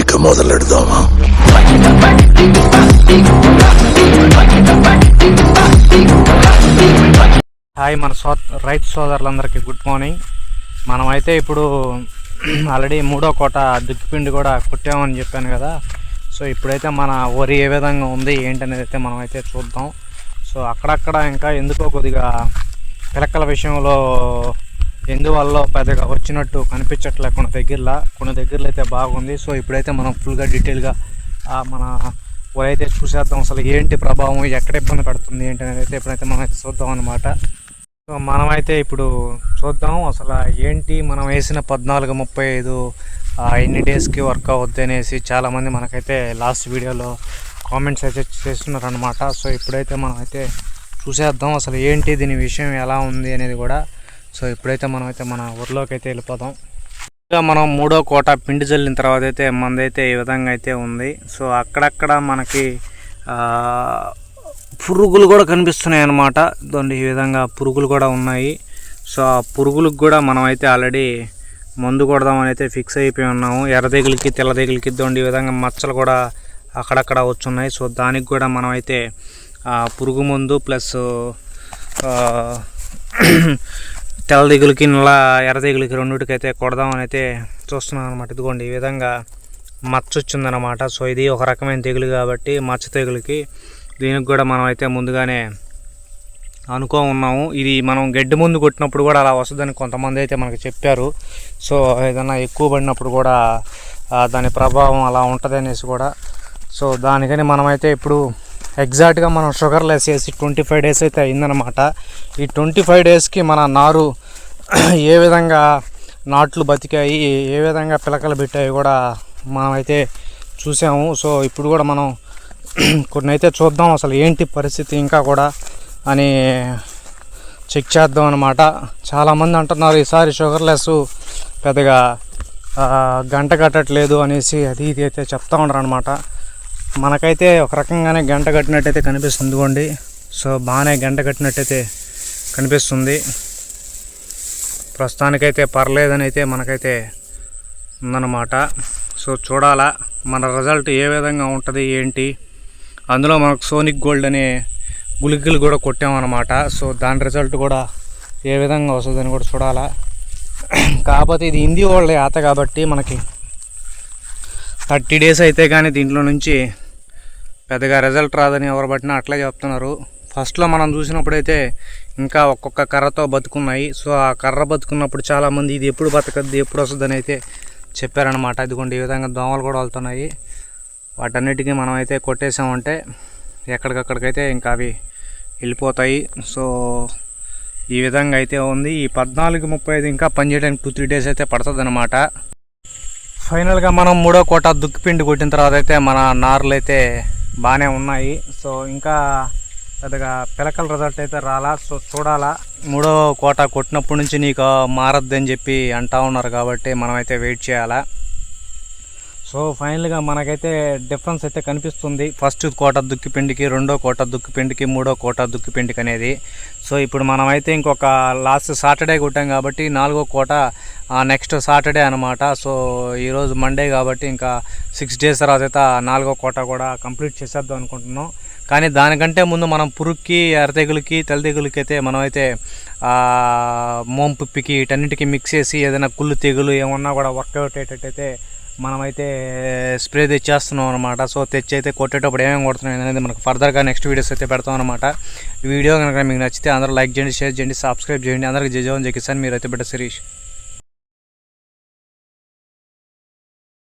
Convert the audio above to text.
ఇక మొదలెడదామా? హాయ్ మన రైతు సోదరులందరికీ గుడ్ మార్నింగ్. మనమైతే ఇప్పుడు ఆల్రెడీ 3వ కోట దుక్కిపిండి కూడా కొట్టామని చెప్పాను కదా. సో ఇప్పుడైతే మన వరి ఏ విధంగా ఉంది ఏంటనేది అయితే మనమైతే చూద్దాం. సో అక్కడక్కడ ఇంకా ఎందుకో కొద్దిగా పిలకల విషయంలో ఎందువల్ల పెద్దగా వచ్చినట్టు కనిపించట్లే కొన్ని దగ్గరలో అయితే బాగుంది. సో ఇప్పుడైతే మనం ఫుల్గా డీటెయిల్గా మన వరి అయితే చూసేద్దాం. అసలు ఏంటి ప్రభావం, ఎక్కడ ఇబ్బంది పడుతుంది ఏంటి అనేది అయితే ఇప్పుడైతే మనం అయితే చూద్దాం అనమాట. సో మనమైతే ఇప్పుడు చూద్దాం అసలు ఏంటి మనం వేసిన 14:35 ఎన్ని డేస్కి వర్క్ అవుద్ది అనేసి చాలామంది మనకైతే లాస్ట్ వీడియోలో కామెంట్స్ అయితే చేస్తున్నారనమాట. సో ఇప్పుడైతే మనం అయితే చూసేద్దాం అసలు ఏంటి దీని విషయం ఎలా ఉంది అనేది కూడా. సో ఇప్పుడైతే మనం అయితే మన ఊర్లోకి అయితే వెళ్ళిపోదాం. ఇంకా మనం 3వ కోట పిండి చల్లిన తర్వాత అయితే మనదైతే ఈ విధంగా అయితే ఉంది. సో అక్కడక్కడ మనకి పురుగులు కూడా కనిపిస్తున్నాయి అన్నమాట. ఈ విధంగా పురుగులు కూడా ఉన్నాయి. సో ఆ పురుగులకు కూడా మనం అయితే ఆల్రెడీ మందు కొడదామని అయితే ఫిక్స్ అయిపోయి ఉన్నాము. ఎర్రదెగులకి తెల్లదెగులకి ఈ విధంగా మచ్చలు కూడా అక్కడక్కడ వచ్చున్నాయి. సో దానికి కూడా మనం అయితే పురుగు మందు ప్లస్ తెల్లదెగులకి ఎర్రదెగులకి రెండుటికైతే కొడదామని అయితే చూస్తున్నాం అనమాట. ఇదిగోండి ఈ విధంగా మచ్చ వచ్చిందనమాట. సో ఇది ఒక రకమైన తెగులు కాబట్టి మచ్చ తెగులకి దీనికి కూడా మనం అయితే ముందుగానే ఉన్నాము. ఇది మనం గడ్డి ముందు కొట్టినప్పుడు కూడా అలా వస్తుందని కొంతమంది అయితే మనకు చెప్పారు. సో ఏదైనా ఎక్కువ పడినప్పుడు కూడా దాని ప్రభావం అలా ఉంటుంది అనేసి కూడా. సో దానికని మనమైతే ఇప్పుడు ఎగ్జాక్ట్గా మనం షుగర్ లెస్ చేసి 25 డేస్ అయితే అయిందనమాట. ఈ 25 డేస్కి మన నారు ఏ విధంగా నాట్లు బతికాయి, ఏ విధంగా పిలకలు పెట్టాయి కూడా మనమైతే చూసాము. సో ఇప్పుడు కూడా మనం కొన్ని అయితే చూద్దాం అసలు ఏంటి పరిస్థితి ఇంకా కూడా అని చెక్ చేద్దాం అనమాట. చాలామంది అంటున్నారు ఈసారి షుగర్ లెస్ పెద్దగా గంట కట్టట్లేదు అనేసి అది ఇది అయితే చెప్తా ఉన్నారు అనమాట. మనకైతే ఒక రకంగానే గంట కట్టినట్టయితే కనిపిస్తుంది ఇదిగోండి. సో బాగానే గంట కట్టినట్టయితే కనిపిస్తుంది. ప్రస్తుతానికైతే పర్లేదని అయితే మనకైతే ఉందన్నమాట. సో చూడాలా మన రిజల్ట్ ఏ విధంగా ఉంటుంది ఏంటి. అందులో మనకు సోనిక్ గోల్డ్ అనే గుళికలు కూడా కొట్టామన్నమాట. సో దాని రిజల్ట్ కూడా ఏ విధంగా వస్తుందని కూడా చూడాలా. కాకపోతే ఇది హిందీ వాళ్ళ ఆత కాబట్టి మనకి 30 డేస్ అయితే కానీ దీంట్లో నుంచి పెద్దగా రిజల్ట్ రాదని ఎవరు పట్టినా అట్లే చెప్తున్నారు. ఫస్ట్లో మనం చూసినప్పుడైతే ఇంకా ఒక్కొక్క కర్రతో బతుకున్నాయి. సో ఆ కర్ర బతుకున్నప్పుడు చాలామంది ఇది ఎప్పుడు బతకద్ది ఎప్పుడు వస్తుందని అయితే చెప్పారనమాట. ఇదిగోండి ఈ విధంగా దోమలు కూడా వెళ్తున్నాయి. వాటన్నిటికీ మనం అయితే కొట్టేసామంటే ఎక్కడికక్కడికైతే ఇంకా అవి వెళ్ళిపోతాయి. సో ఈ విధంగా అయితే ఉంది. ఈ 14:35 ఇంకా పనిచేయడానికి 2-3 డేస్ అయితే పడుతుంది అనమాట. ఫైనల్గా మనం 3వ కోట దుక్కిపిండి కొట్టిన తర్వాత అయితే మన నార్లు అయితే బాగానే ఉన్నాయి. సో ఇంకా పెద్దగా పిలకల రిజల్ట్ అయితే రాలా. సో చూడాలా 3వ కోట కొట్టినప్పటి నుంచి నీకు మారద్దు అని చెప్పి అంటా ఉన్నారు కాబట్టి మనమైతే వెయిట్ చేయాలా. సో ఫైనల్గా మనకైతే డిఫరెన్స్ అయితే కనిపిస్తుంది. ఫస్ట్ కోట దుక్కిపిండికి, 2వ కోట దుక్కిపిండికి, 3వ కోట దుక్కిపిండికి అనేది. సో ఇప్పుడు మనమైతే ఇంకొక లాస్ట్ సాటర్డే కొట్టాం కాబట్టి 4వ కోట నెక్స్ట్ సాటర్డే అనమాట. సో ఈరోజు మండే కాబట్టి ఇంకా 6 డేస్ తర్వాత అయితే 4వ కోట కూడా కంప్లీట్ చేసేద్దాం అనుకుంటున్నాం. కానీ దానికంటే ముందు మనం పురుగుకి, ఎర్రతెగులకి, తెల్లతెగులకి అయితే మనమైతే మోంపుప్పికి వీటన్నిటికీ మిక్స్ చేసి ఏదైనా కుళ్ళు తెగులు ఏమన్నా కూడా వర్కౌట్ అయ్యేటట్టయితే మనమైతే స్ప్రే తెచ్చేస్తున్నాం అనమాట. సో తెచ్చి అయితే కొట్టేటప్పుడు ఏమేమి కొడుతున్నాయి అనేది మనకు ఫర్దర్గా నెక్స్ట్ వీడియోస్ అయితే పెడతాం అనమాట. ఈ వీడియో కనుక మీకు నచ్చితే అందరూ లైక్ చేయండి, షేర్ చేయండి, సబ్స్క్రైబ్ చేయండి. అందరికీ జై జవాన్ జై కిసాన్. మీరు అయితే బిడ్డ శిరీష్.